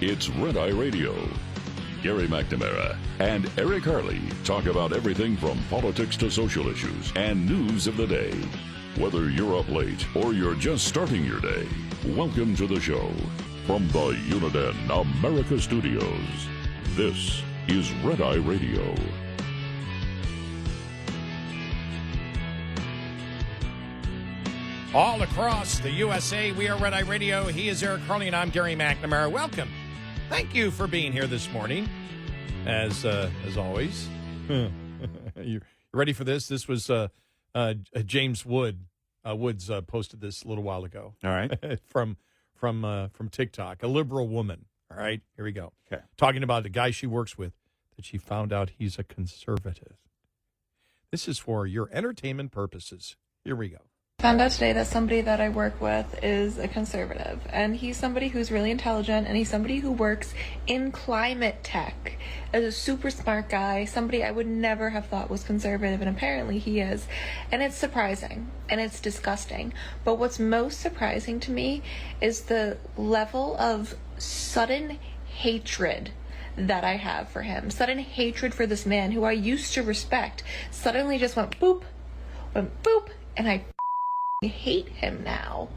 It's Red Eye Radio. Gary McNamara and Eric Harley talk about everything from politics to social issues and news of the day. Whether you're up late or you're just starting your day, welcome to the show. From the Uniden America Studios, this is Red Eye Radio. All across the USA, we are Red Eye Radio. He is Eric Harley, and I'm Gary McNamara. Welcome. Thank you for being here this morning, as always. You ready for this? This was James Woods posted this a little while ago. All right, from TikTok, a liberal woman. All right, here we go. Okay, talking about the guy she works with that she found out he's a conservative. This is for your entertainment purposes. Here we go. Found out today that somebody that I work with is a conservative, and he's somebody who's really intelligent, and he's somebody who works in climate tech as a super smart guy, somebody I would never have thought was conservative, and apparently he is. And it's surprising, and it's disgusting. But what's most surprising to me is the level of sudden hatred that I have for him. Sudden hatred for this man who I used to respect suddenly just went boop, and I hate him now.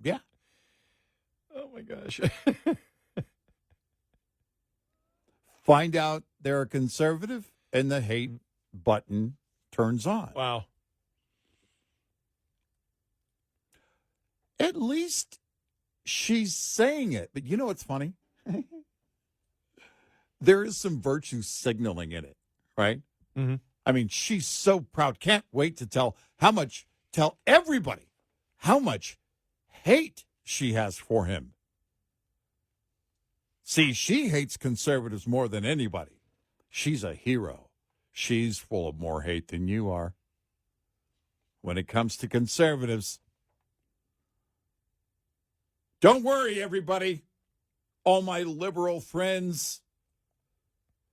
Yeah. Oh my gosh. Find out they're a conservative and the hate button turns on. Wow. At least she's saying it. But you know what's funny? There is some virtue signaling in it, right? Mm-hmm. I mean, she's so proud. Can't wait to tell everybody how much hate she has for him. See, she hates conservatives more than anybody. She's a hero. She's full of more hate than you are. When it comes to conservatives, don't worry, everybody. All my liberal friends.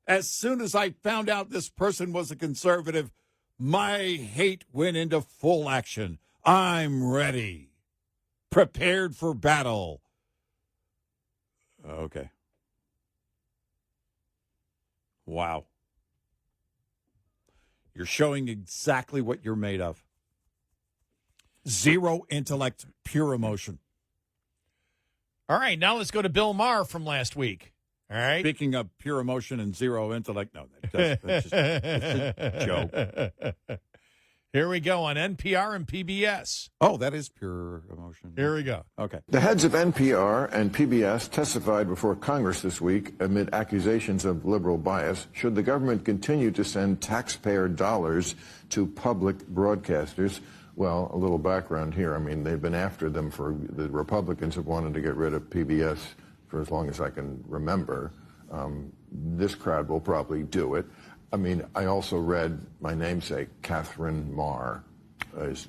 As soon as I found out this person was a conservative, my hate went into full action. I'm ready. Prepared for battle. Okay. Wow. You're showing exactly what you're made of. Zero intellect, pure emotion. All right, now let's go to Bill Maher from last week. All right. Speaking of pure emotion and zero intellect, no, that's just a joke. Here we go on NPR and PBS. Oh, that is pure emotion. Here we go. Okay. The heads of NPR and PBS testified before Congress this week amid accusations of liberal bias. Should the government continue to send taxpayer dollars to public broadcasters? Well, a little background here. I mean, they've been after them the Republicans have wanted to get rid of PBS for as long as I can remember. This crowd will probably do it. I mean, I also read my namesake, Catherine Maher,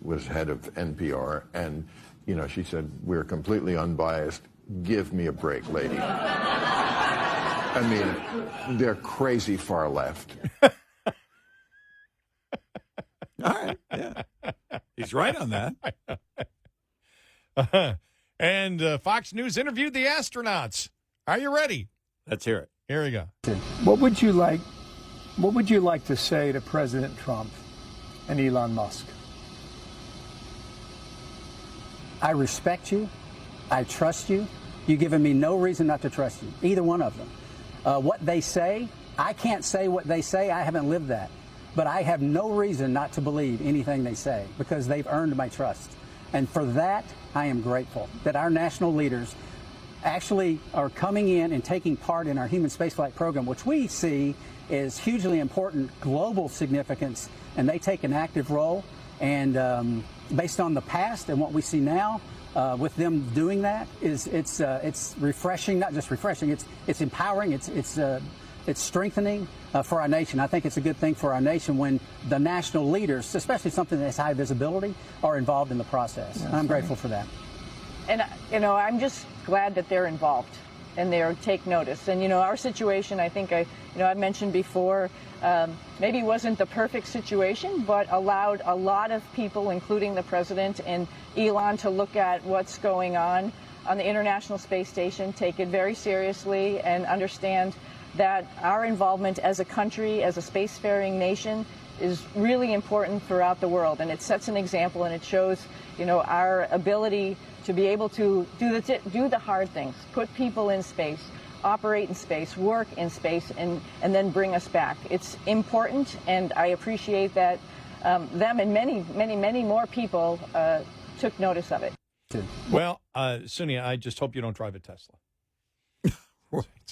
was head of NPR, and, you know, she said, we're completely unbiased. Give me a break, lady. I mean, they're crazy far left. All right, yeah. He's right on that. And Fox News interviewed the astronauts. Are you ready? Let's hear it. Here we go. What would you like to say to President Trump and Elon Musk? I respect you. I trust you. You've given me no reason not to trust you, either one of them. What they say, I can't say what they say. I haven't lived that. But I have no reason not to believe anything they say because they've earned my trust. And for that, I am grateful that our national leaders actually are coming in and taking part in our human spaceflight program, which we see is hugely important global significance, and they take an active role. And based on the past and what we see now, with them doing that, it's refreshing. Not just refreshing, it's empowering. It's strengthening for our nation. I think it's a good thing for our nation when the national leaders, especially something that's high visibility, are involved in the process. And I'm grateful for that. And, you know, I'm just glad that they're involved. and they take notice. And, our situation, I think I mentioned before, maybe wasn't the perfect situation, but allowed a lot of people, including the president and Elon, to look at what's going on the International Space Station, take it very seriously, and understand that our involvement as a country, as a spacefaring nation, is really important throughout the world. And it sets an example, and it shows, our ability to be able to do the hard things, put people in space, operate in space, work in space, and then bring us back. It's important, and I appreciate that them and many more people took notice of it. Well, Sonia, I just hope you don't drive a Tesla.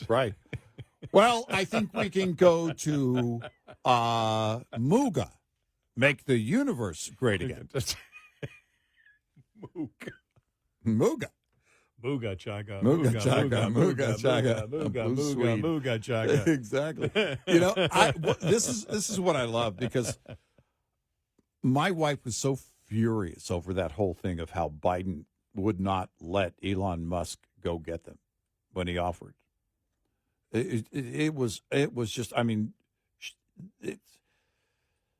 Right. Well, I think we can go to Muga, make the universe great again. Muga. Muga chaga. Muga chaga. Muga chaga. Muga chaga. Exactly. This is what I love, because my wife was so furious over that whole thing of how Biden would not let Elon Musk go get them when he offered. It was just, I mean,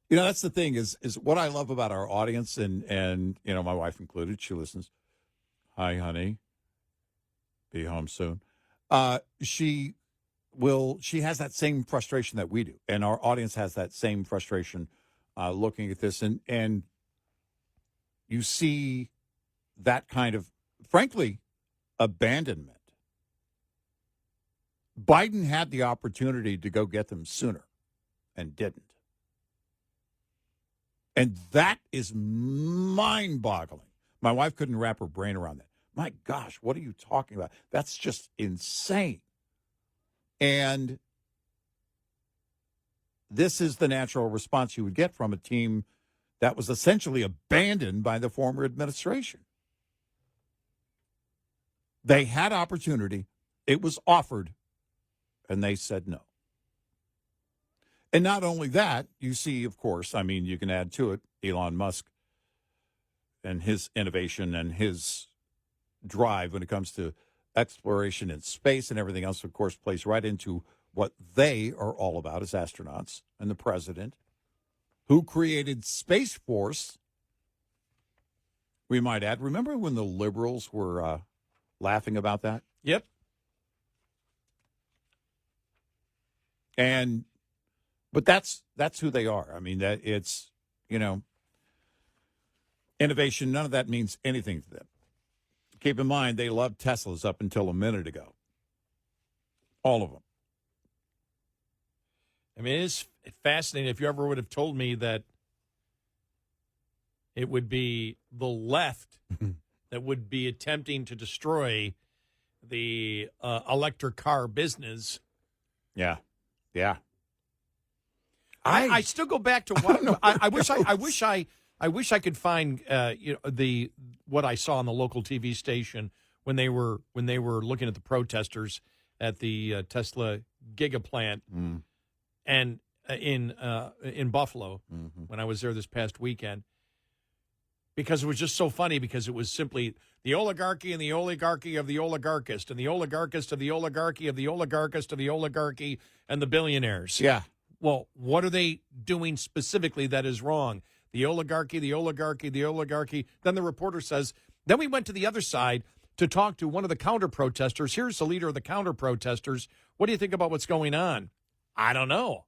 that's the thing is what I love about our audience, and my wife included. She listens. Hi, honey. Be home soon. She has that same frustration that we do, and our audience has that same frustration looking at this, and you see that kind of, frankly, abandonment. Biden had the opportunity to go get them sooner and didn't. And that is mind-boggling. My wife couldn't wrap her brain around that. My gosh, what are you talking about? That's just insane. And this is the natural response you would get from a team that was essentially abandoned by the former administration. They had opportunity. It was offered. And they said no. And not only that, you see, of course, I mean, you can add to it Elon Musk and his innovation and his drive when it comes to exploration in space and everything else, of course, plays right into what they are all about as astronauts, and the president, who created Space Force, we might add. Remember when the liberals were laughing about that? Yep. But that's who they are. I mean, that it's, innovation, none of that means anything to them. Keep in mind, they loved Teslas up until a minute ago. All of them. I mean, it's fascinating. If you ever would have told me that it would be the left that would be attempting to destroy the electric car business. Yeah. Yeah. I still go back to what I wish I could find what I saw on the local TV station when they were looking at the protesters at the Tesla Giga plant and in Buffalo when I was there this past weekend, because it was just so funny, because it was simply the oligarchy and the oligarchy of the oligarchist and the oligarchist of the oligarchy of the oligarchist of the oligarchy and the billionaires. Yeah. Well, what are they doing specifically that is wrong? The oligarchy, the oligarchy, the oligarchy. Then the reporter says, then we went to the other side to talk to one of the counter-protesters. Here's the leader of the counter-protesters. What do you think about what's going on? I don't know.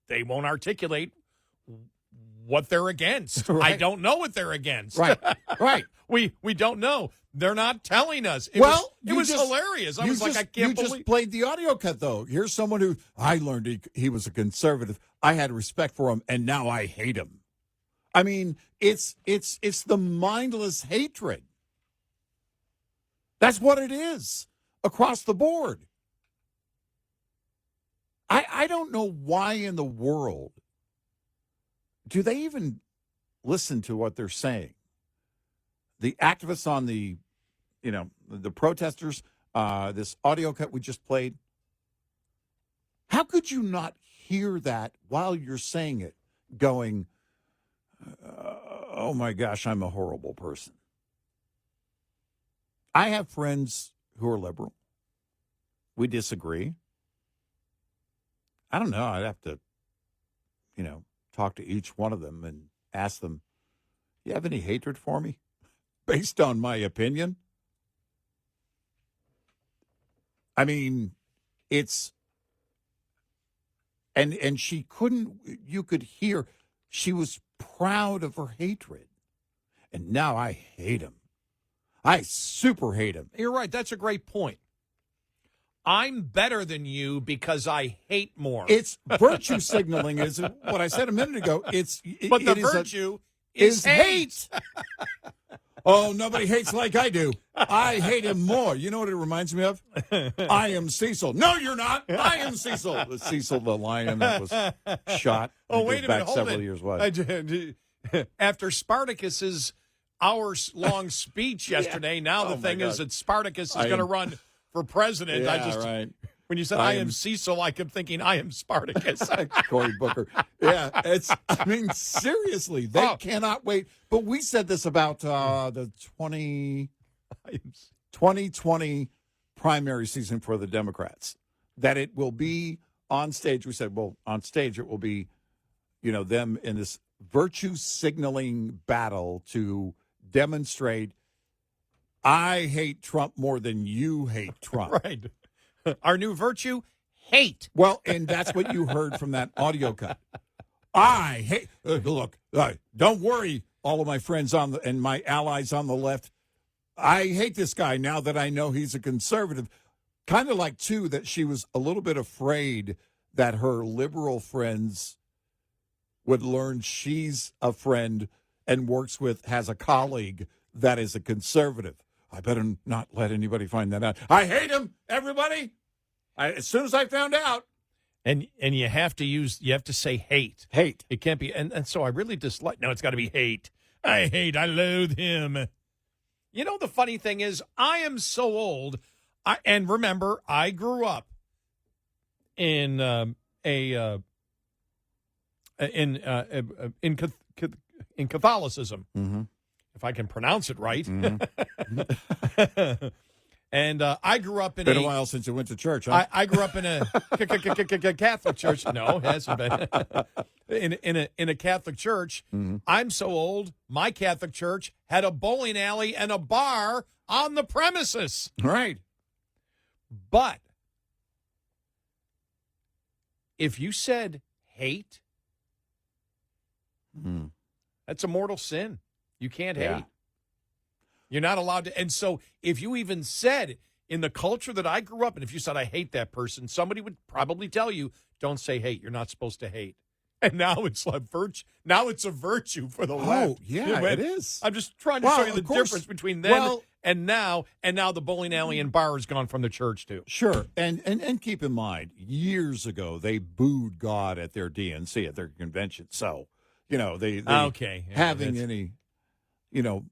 They won't articulate what they're against. Right. I don't know what they're against. Right, right. We don't know. They're not telling us. It was hilarious. I was like, I can't believe. You just played the audio cut, though. Here's someone who I learned he was a conservative. I had respect for him, and now I hate him. I mean, it's the mindless hatred. That's what it is across the board. I don't know why in the world do they even listen to what they're saying. The activists on the protesters, this audio cut we just played. How could you not hear that while you're saying it, going, oh my gosh, I'm a horrible person. I have friends who are liberal, we disagree. I don't know. I'd have to, talk to each one of them and ask them, you have any hatred for me based on my opinion? I mean, it's, and she couldn't, you could hear, she was proud of her hatred. And now I hate him. I super hate him. You're right. That's a great point. I'm better than you because I hate more. It's virtue signaling is what I said a minute ago. But the virtue is hate. Oh, nobody hates like I do. I hate him more. You know what it reminds me of? I am Cecil. No, you're not. I am Cecil. The Cecil the lion that was shot. Oh, wait a minute. Hold several it. years. What? After Spartacus's hour-long speech yesterday, now the thing is that Spartacus is going to run for president. Yeah, right. When you said I am Cecil, I kept thinking I am Spartacus. Cory Booker. Yeah, seriously, they cannot wait. But we said this about the 2020 primary season for the Democrats, that it will be on stage. We said, well, on stage it will be, them in this virtue signaling battle to demonstrate I hate Trump more than you hate Trump. Right. Our new virtue, hate. Well, and that's what you heard from that audio cut. I hate. Look, don't worry, all of my friends and my allies on the left. I hate this guy now that I know he's a conservative. Kind of like, too, that she was a little bit afraid that her liberal friends would learn she's a friend and has a colleague that is a conservative. I better not let anybody find that out. I hate him, everybody. As soon as I found out. And you have to say hate. Hate. It can't be, and so I really dislike, no, it's got to be hate. I loathe him. The funny thing is, I am so old, and remember, I grew up in Catholicism. Mm-hmm. If I can pronounce it right. Mm-hmm. And I grew up in been a while since you went to church, huh? I grew up in a Catholic church. No, it hasn't been. In a Catholic church. Mm-hmm. I'm so old, my Catholic church had a bowling alley and a bar on the premises. Right. But if you said hate, that's a mortal sin. You can't hate. You're not allowed to. And so if you even said in the culture that I grew up in, if you said I hate that person, somebody would probably tell you, don't say hate. You're not supposed to hate. And now it's a virtue. Now it's a virtue for the left. Oh, yeah, it is. I'm just trying to show you the difference between then and now. And now the bowling alley and bar has gone from the church too. Sure. And keep in mind, years ago, they booed God at their DNC, at their convention. So, they having any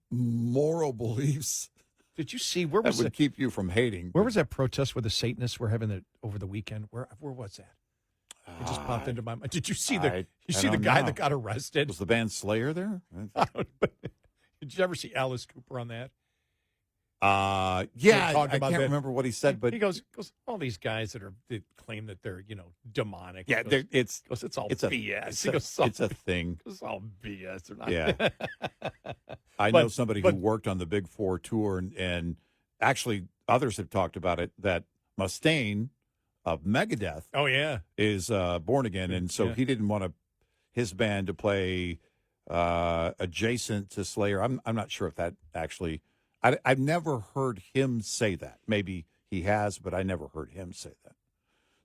moral beliefs. Did you see that would keep you from hating? Where was that protest where the Satanists were having over the weekend? Where was that? It just popped into my mind. Did you see the guy that got arrested? Was the band Slayer there? Did you ever see Alice Cooper on that? Yeah, I can't remember what he said, but he goes, all these guys that claim that they're demonic. Yeah, it's all BS. It's a thing. It's all BS. They're not. Yeah. I know somebody who worked on the Big Four tour, and actually others have talked about it, that Mustaine of Megadeth is born again, and so he didn't want his band to play adjacent to Slayer. I'm not sure if that actually. I've never heard him say that. Maybe he has, but I never heard him say that.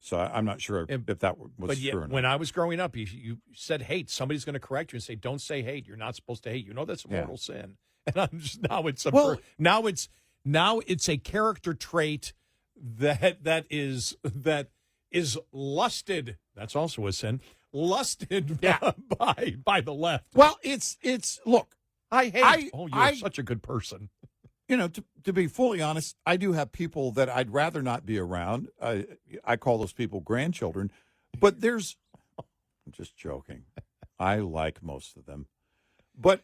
So I'm not sure if that was true or not. When I was growing up, you said hate. Somebody's going to correct you and say, "Don't say hate. You're not supposed to hate. That's a mortal sin." And I'm just now it's a character trait that is lusted. That's also a sin. Lusted by the left. Well, it's look. I hate. You're such a good person. To be fully honest, I do have people that I'd rather not be around. I call those people grandchildren. But I'm just joking. I like most of them. But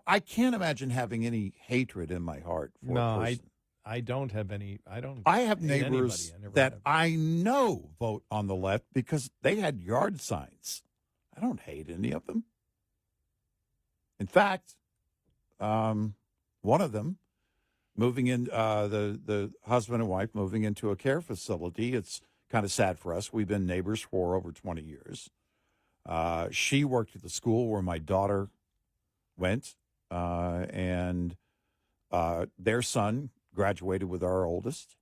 I can't imagine having any hatred in my heart for a person. I don't have any. I have hate neighbors anybody. I never that have. I know vote on the left because they had yard signs. I don't hate any of them. In fact, one of them moving in, the husband and wife moving into a care facility. It's kind of sad for us. We've been neighbors for over 20 years. She worked at the school where my daughter went, and their son graduated with our oldest,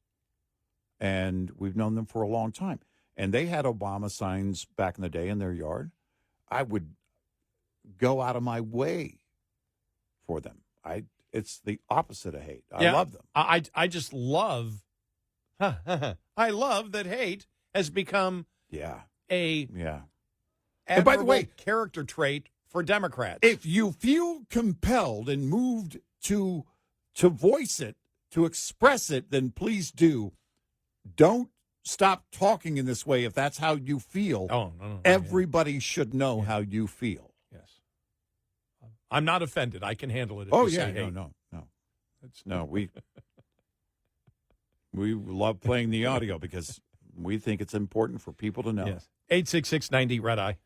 and we've known them for a long time. And they had Obama signs back in the day in their yard. I would go out of my way for them. It's the opposite of hate. I love them. I just love. I love that hate has become a And by the way, character trait for Democrats. if you feel compelled and moved to voice it, to express it, then please do. Don't stop talking in this way if that's how you feel. No. Everybody should know how you feel. Yes. I'm not offended. I can handle it. If Oh you yeah, say hate. no. We love playing the audio because we think it's important for people to know. Yes. 866-90 Red Eye.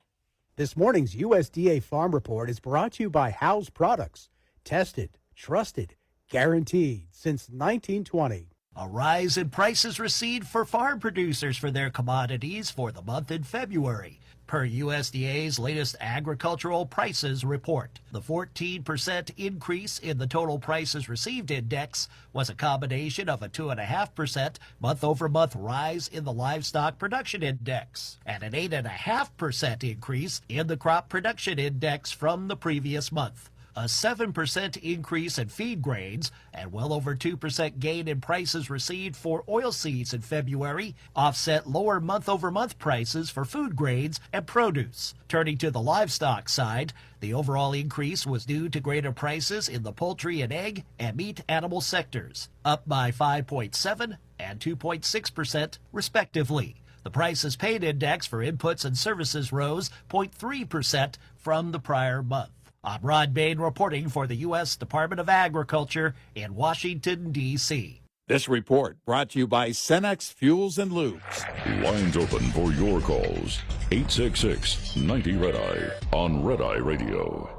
This morning's USDA Farm Report is brought to you by House Products. Tested, trusted, guaranteed since 1920. A rise in prices recede for farm producers for their commodities for the month in February, per USDA's latest agricultural prices report. The 14% increase in the total prices received index was a combination of a 2.5% month-over-month rise in the livestock production index and an 8.5% increase in the crop production index from the previous month. A 7% increase in feed grains and well over 2% gain in prices received for oilseeds in February offset lower month-over-month prices for food grains and produce. Turning to the livestock side, the overall increase was due to greater prices in the poultry and egg and meat animal sectors, up by 5.7% and 2.6% respectively. The prices paid index for inputs and services rose 0.3% from the prior month. I'm Rod Bain reporting for the U.S. Department of Agriculture in Washington, D.C. This report brought to you by Cenex Fuels and Lubes. Lines open for your calls. 866-90 Red Eye on Red Eye Radio.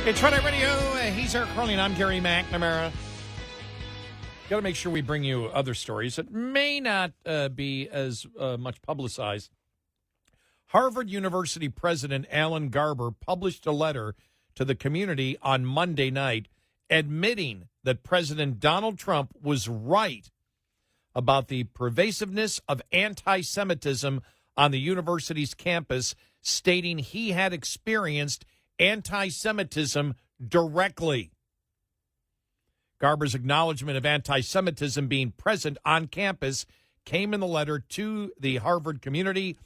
It's Red Eye Radio. He's Eric Harley, and I'm Gary McNamara. Got to make sure we bring you other stories that may not be as much publicized. Harvard University President Alan Garber published a letter to the community on Monday night admitting that President Donald Trump was right about the pervasiveness of anti-Semitism on the university's campus, stating he had experienced anti-Semitism directly. Garber's acknowledgement of anti-Semitism being present on campus came in the letter to the Harvard community,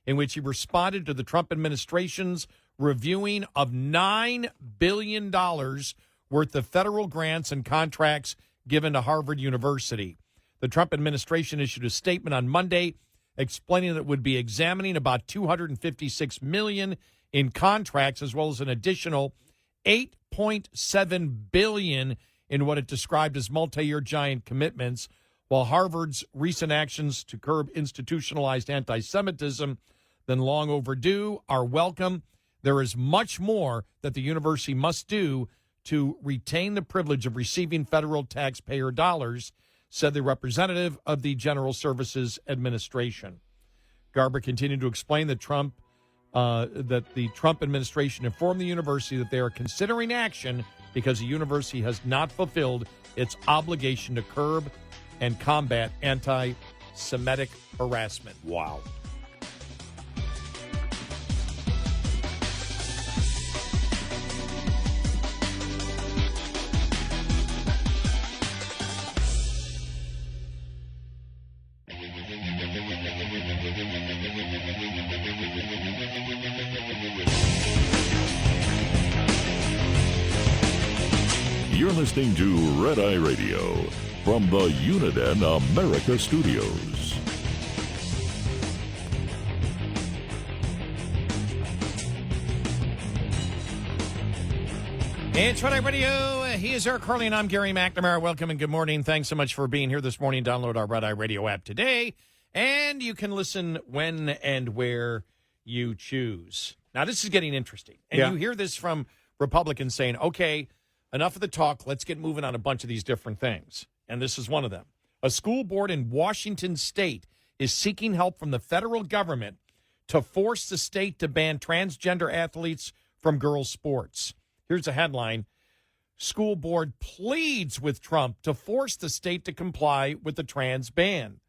in which he responded to the Trump administration's reviewing of $9 billion worth of federal grants and contracts given to Harvard University. The Trump administration issued a statement on Monday explaining that it would be examining about $256 million in contracts, as well as an additional $8.7 billion in what it described as multi-year giant commitments. While Harvard's recent actions to curb institutionalized anti-Semitism, then long overdue, are welcome, there is much more that the university must do to retain the privilege of receiving federal taxpayer dollars, said the representative of the General Services Administration. Garber continued to explain that the Trump administration informed the university that they are considering action because the university has not fulfilled its obligation to curb and combat anti-Semitic harassment. Wow. You're listening to Red Eye Radio from the Uniden America Studios. It's Red Eye Radio. He is Eric Harley, and I'm Gary McNamara. Welcome and good morning. Thanks so much for being here this morning. Download our Red Eye Radio app today, and you can listen when and where you choose. Now, this is getting interesting, and you hear this from Republicans saying, okay, enough of the talk. Let's get moving on a bunch of these different things, and this is one of them. A school board in Washington State is seeking help from the federal government to force the state to ban transgender athletes from girls' sports. Here's a headline. School board pleads with Trump to force the state to comply with the trans ban.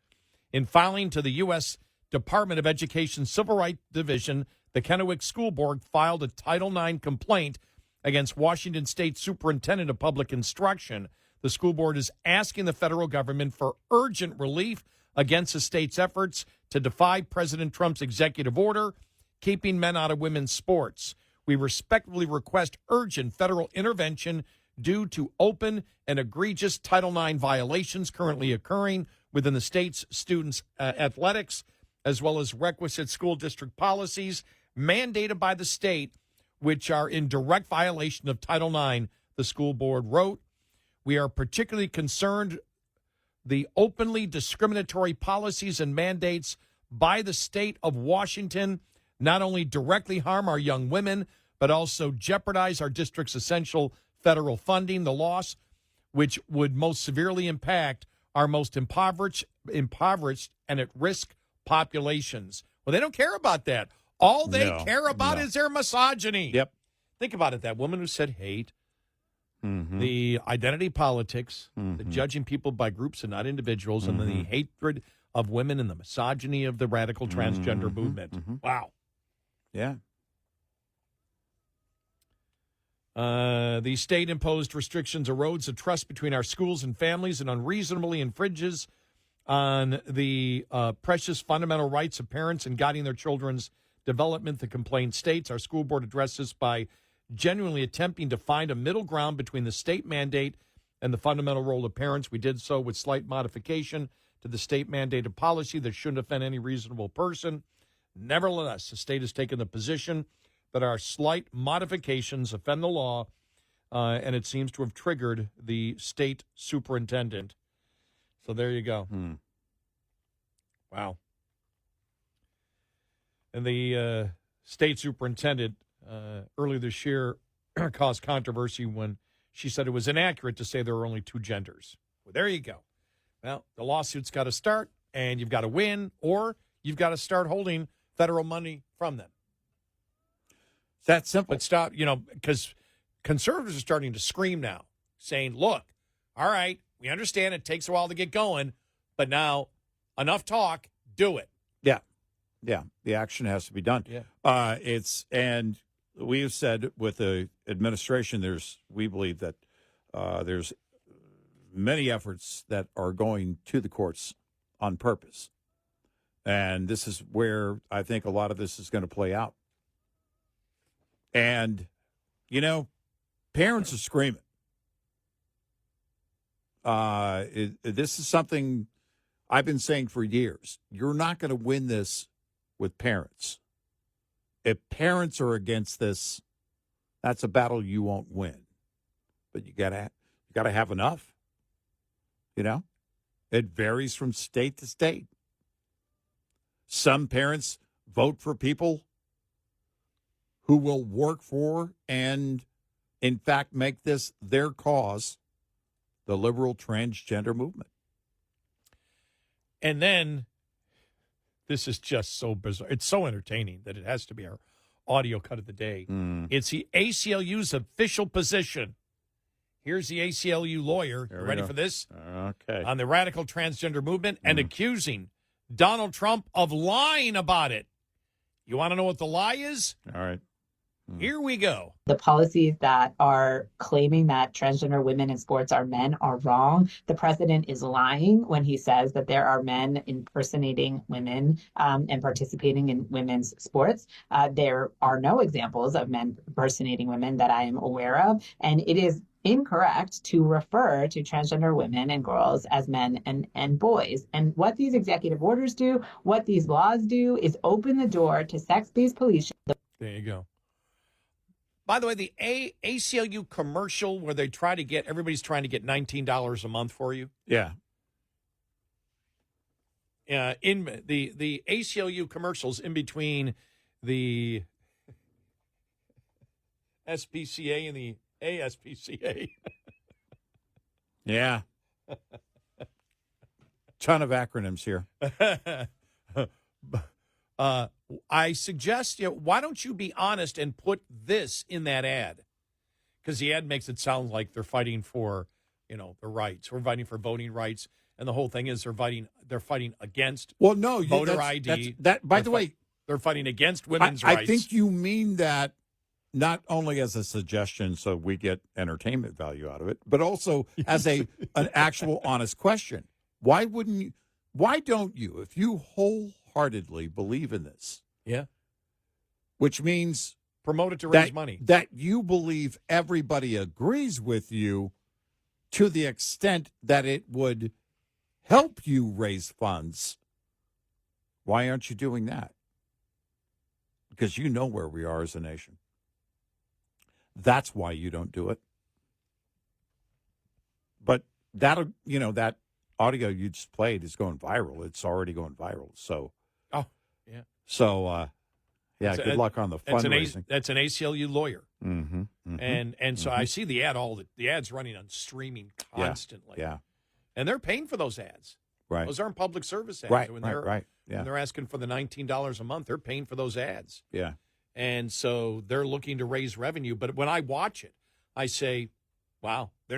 In filing to the U.S. Department of Education Civil Rights Division, the Kennewick School Board filed a Title IX complaint against Washington State Superintendent of Public Instruction. The school board is asking the federal government for urgent relief against the state's efforts to defy President Trump's executive order, keeping men out of women's sports. We respectfully request urgent federal intervention due to open and egregious Title IX violations currently occurring within the state's students' athletics, as well as requisite school district policies mandated by the state, which are in direct violation of Title IX, the school board wrote. We are particularly concerned the openly discriminatory policies and mandates by the state of Washington not only directly harm our young women, but also jeopardize our district's essential federal funding, the loss, which would most severely impact our most impoverished and at-risk populations. Well, they don't care about that. All they care about is their misogyny. Yep. Think about it. That woman who said hate, the identity politics, the judging people by groups and not individuals, and then the hatred of women and the misogyny of the radical transgender movement. Wow. Yeah. The state-imposed restrictions erodes the trust between our schools and families and unreasonably infringes on the precious fundamental rights of parents in guiding their children's development. The complaint states our school board addressed this by genuinely attempting to find a middle ground between the state mandate and the fundamental role of parents. We did so with slight modification to the state mandated policy that shouldn't offend any reasonable person. Nevertheless, the state has taken the position that our slight modifications offend the law, and it seems to have triggered the state superintendent. So there you go. Wow. And the state superintendent earlier this year caused controversy when she said it was inaccurate to say there were only two genders. Well, there you go. Well, the lawsuit's got to start, and you've got to win, or you've got to start holding federal money from them. It's that simple. But stop, because conservatives are starting to scream now, saying, look, all right, we understand it takes a while to get going, but now enough talk, do it. Yeah, the action has to be done. Yeah. And we have said with the administration, we believe that there's many efforts that are going to the courts on purpose. And this is where I think a lot of this is going to play out. And, parents are screaming. This is something I've been saying for years. You're not going to win this with parents. If parents are against this, that's a battle you won't win. But you gotta have enough. It varies from state to state. Some parents vote for people who will work for and, in fact, make this their cause, the liberal transgender movement. And then, this is just so bizarre. It's so entertaining that it has to be our audio cut of the day. It's the ACLU's official position. Here's the ACLU lawyer. You ready for this? Okay. On the radical transgender movement and accusing Donald Trump of lying about it. You want to know what the lie is? All right. Here we go. The policies that are claiming that transgender women in sports are men are wrong. The president is lying when he says that there are men impersonating women and participating in women's sports. There are no examples of men impersonating women that I am aware of. And it is incorrect to refer to transgender women and girls as men and boys. And what these executive orders do, what these laws do, is open the door to sex-based police. There you go. By the way, the ACLU commercial where they try to get, everybody's trying to get $19 a month for you. Yeah. In the ACLU commercials in between the SPCA and the ASPCA. Yeah. Ton of acronyms here. I suggest, why don't you be honest and put this in that ad? Because the ad makes it sound like they're fighting for, the rights. We're fighting for voting rights. And the whole thing is they're fighting against voter ID. By the way, they're fighting against women's rights. I think you mean that not only as a suggestion so we get entertainment value out of it, but also as an actual honest question. Why don't you, if you wholeheartedly believe in this, which means promote it to raise money, that you believe everybody agrees with you to the extent that it would help you raise funds, why aren't you doing that? Because you know where we are as a nation. That's why you don't do it. But that audio you just played is going viral. It's already going viral. So, good luck on the fundraising. That's an ACLU lawyer. Mm-hmm, mm-hmm, and so I see the ad, the ads running on streaming constantly. Yeah. And they're paying for those ads. Right. Those aren't public service ads. Right. When they're asking for the $19 a month, they're paying for those ads. Yeah. And so they're looking to raise revenue. But when I watch it, I say, wow, the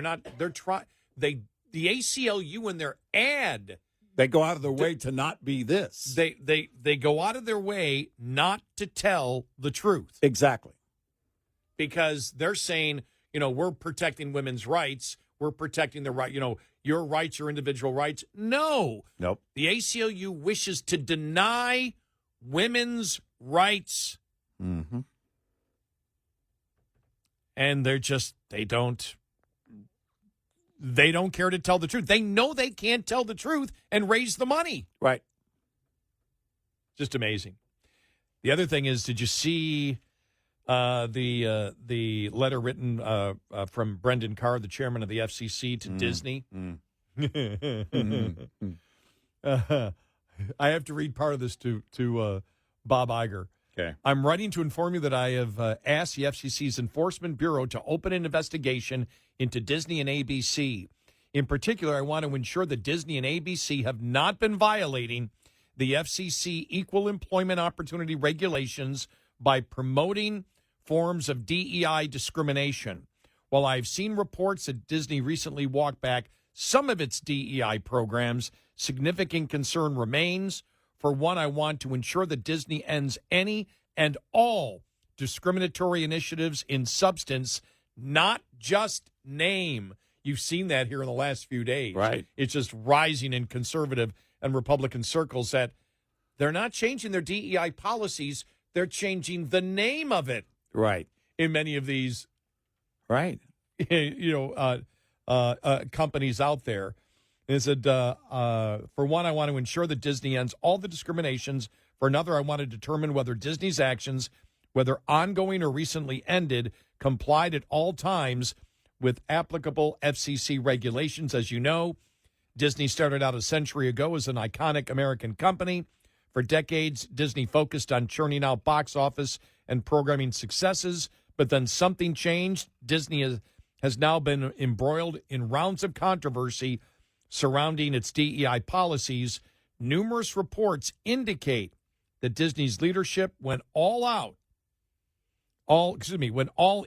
ACLU in their ad, they go out of their way to not be this. They go out of their way not to tell the truth. Exactly. Because they're saying, we're protecting women's rights. We're protecting the right, your rights, your individual rights. No. Nope. The ACLU wishes to deny women's rights. Mm-hmm. And they don't care to tell the truth. They know they can't tell the truth and raise the money. Right. Just amazing. The other thing is, did you see the letter written from Brendan Carr, the chairman of the FCC, to Disney? I have to read part of this to Bob Iger. Okay. I'm writing to inform you that I have asked the FCC's Enforcement Bureau to open an investigation into Disney and ABC. In particular, I want to ensure that Disney and ABC have not been violating the FCC equal employment opportunity regulations by promoting forms of DEI discrimination. While I've seen reports that Disney recently walked back some of its DEI programs, significant concern remains. For one, I want to ensure that Disney ends any and all discriminatory initiatives in substance, not just name. You've seen that here in the last few days. Right. It's just rising in conservative and Republican circles that they're not changing their DEI policies. They're changing the name of it. Right. In many of these, right, companies out there. And it said, for one, I want to ensure that Disney ends all the discriminations. For another, I want to determine whether Disney's actions, whether ongoing or recently ended, complied at all times with applicable FCC regulations. As you know, Disney started out a century ago as an iconic American company. For decades, Disney focused on churning out box office and programming successes, but then something changed. Disney has now been embroiled in rounds of controversy surrounding its DEI policies. Numerous reports indicate that Disney's leadership went all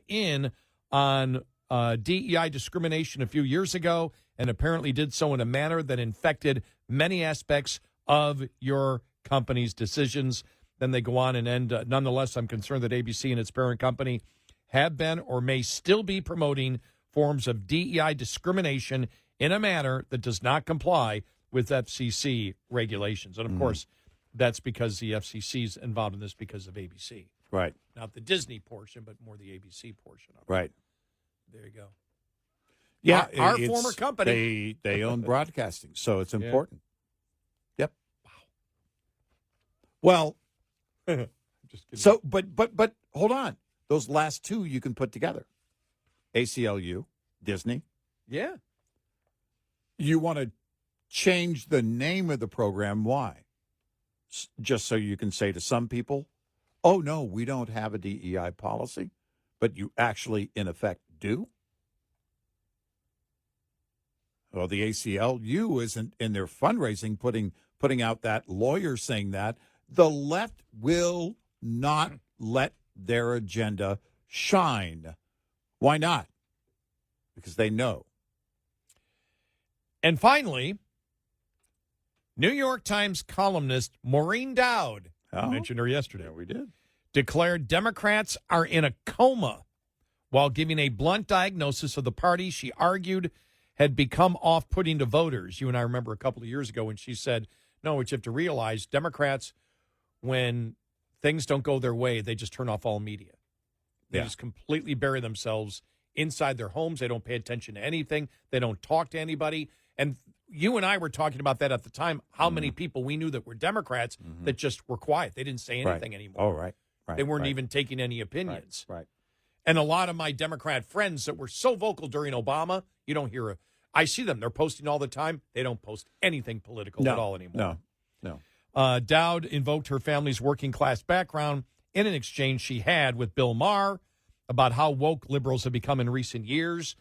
in on DEI discrimination a few years ago, and apparently did so in a manner that infected many aspects of your company's decisions. Then they go on and end, nonetheless, I'm concerned that ABC and its parent company have been or may still be promoting forms of DEI discrimination in a manner that does not comply with FCC regulations. And, of course, that's because the FCC is involved in this because of ABC. Right. Not the Disney portion, but more the ABC portion of it. Right. There you go. Yeah, our it's- former company. They own broadcasting, so it's important. Yep. Well, Just kidding. so but hold on. Those last two you can put together. ACLU, Disney. Yeah. You want to change the name of the program. Why? Just so you can say to some people, oh, no, we don't have a DEI policy, but you actually, in effect, do? Well, the ACLU isn't in their fundraising putting out that lawyer saying that. The left will not let their agenda shine. Why not? Because they know. And finally, New York Times columnist Maureen Dowd, I mentioned her yesterday. Yeah, we did. Declared Democrats are in a coma while giving a blunt diagnosis of the party she argued had become off-putting to voters. You and I remember a couple of years ago when she said, no, what you have to realize, Democrats, when things don't go their way, they just turn off all media. They just completely bury themselves inside their homes. They don't pay attention to anything. They don't talk to anybody. And you and I were talking about that at the time, how many people we knew that were Democrats that just were quiet. They didn't say anything anymore. Oh, right. They weren't even taking any opinions. Right. And a lot of my Democrat friends that were so vocal during Obama, you don't hear I see them. They're posting all the time. They don't post anything political at all anymore. No. Dowd invoked her family's working class background in an exchange she had with Bill Maher about how woke liberals have become in recent years.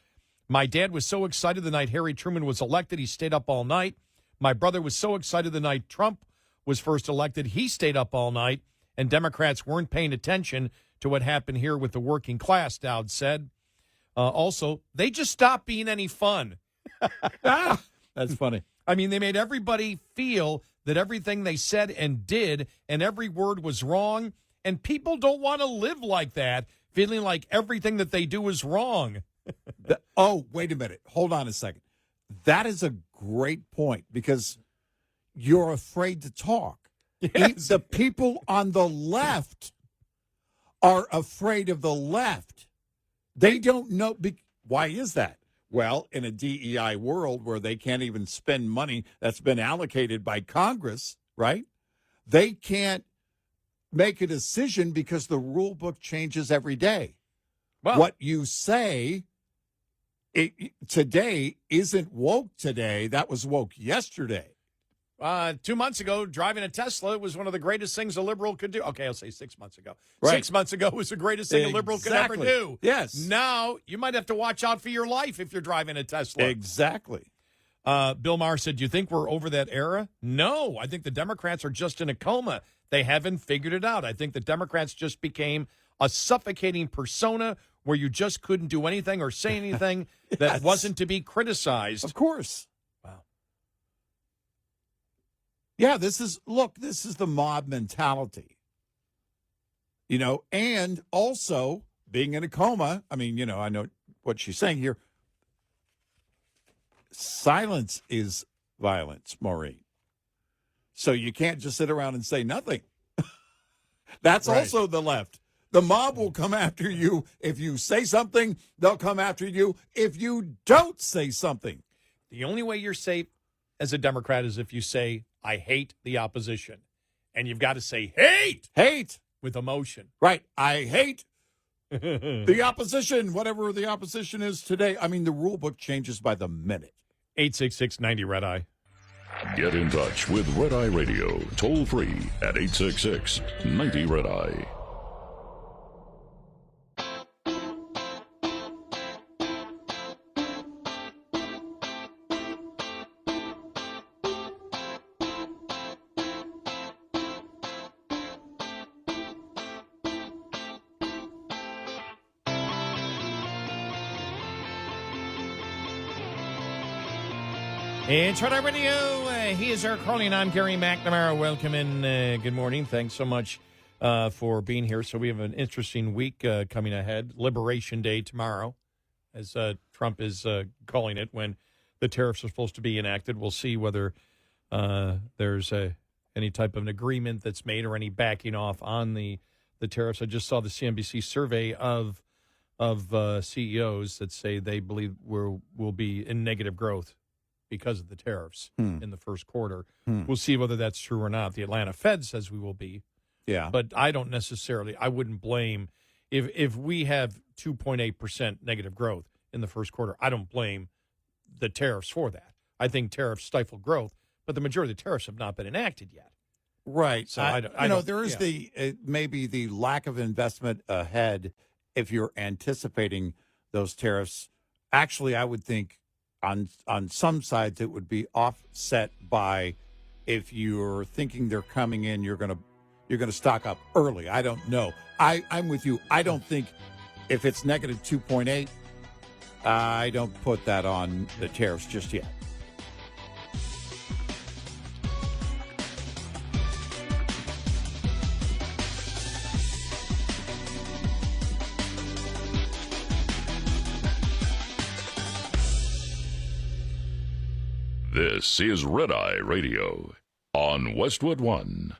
My dad was so excited the night Harry Truman was elected, he stayed up all night. My brother was so excited the night Trump was first elected, he stayed up all night. And Democrats weren't paying attention to what happened here with the working class, Dowd said. Also, they just stopped being any fun. That's funny. I mean, they made everybody feel that everything they said and did and every word was wrong. And people don't want to live like that, feeling like everything that they do is wrong. Wait a minute. Hold on a second. That is a great point because you're afraid to talk. Yes. The people on the left are afraid of the left. They don't know. Why is that? Well, in a DEI world where they can't even spend money that's been allocated by Congress, right? They can't make a decision because the rule book changes every day. Well, what you say today isn't woke today. That was woke yesterday. 2 months ago, driving a Tesla was one of the greatest things a liberal could do. Okay, I'll say 6 months ago. Right. 6 months ago was the greatest thing a liberal could ever do. Yes. Now, you might have to watch out for your life if you're driving a Tesla. Exactly. Bill Maher said, do you think we're over that era? No, I think the Democrats are just in a coma. They haven't figured it out. I think the Democrats just became a suffocating persona where you just couldn't do anything or say anything that wasn't to be criticized. Of course. Wow. Yeah, this is the mob mentality. And also being in a coma. I mean, I know what she's saying here. Silence is violence, Maureen. So you can't just sit around and say nothing. That's right. Also the left. The mob will come after you. If you say something, they'll come after you. If you don't say something. The only way you're safe as a Democrat is if you say, I hate the opposition. And you've got to say, hate, with emotion. Right. I hate the opposition, whatever the opposition is today. I mean, the rule book changes by the minute. 866-90-RED-EYE. Get in touch with Red Eye Radio, toll free at 866-90-RED-EYE. It's Red Eye Radio. He is Eric Harley, and I'm Gary McNamara. Welcome in. Good morning. Thanks so much for being here. So we have an interesting week coming ahead. Liberation Day tomorrow, as Trump is calling it, when the tariffs are supposed to be enacted. We'll see whether there's any type of an agreement that's made or any backing off on the tariffs. I just saw the CNBC survey of CEOs that say they believe we'll be in negative growth because of the tariffs in the first quarter. We'll see whether that's true or not. The Atlanta Fed says we will be. Yeah. But I wouldn't blame if we have 2.8% negative growth in the first quarter. I don't blame the tariffs for that. I think tariffs stifle growth, but the majority of the tariffs have not been enacted yet. Right. So there is maybe the lack of investment ahead if you're anticipating those tariffs. Actually, I would think on some sides it would be offset by if you're thinking they're coming in, you're going to stock up early. I don't know. I'm with you. I don't think if it's negative 2.8, I don't put that on the tariffs just yet. This is Red Eye Radio on Westwood One.